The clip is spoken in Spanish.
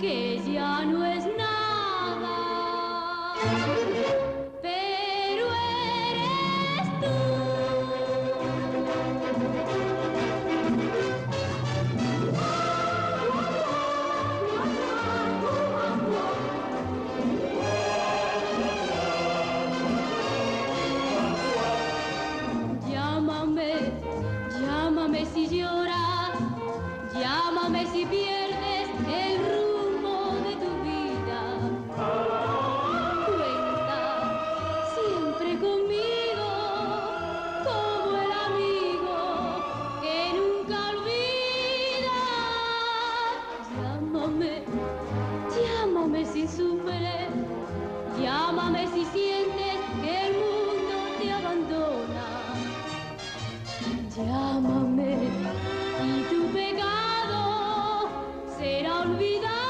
que ya no es nada, pero eres tú. Llámame, llámame si lloras, llámame si pierdes el rumbo de tu vida. Cuenta siempre conmigo como el amigo que nunca olvida. Llámame, llámame si sufres, llámame si sientes que el mundo te abandona. Llámame y tu pecado será olvidado.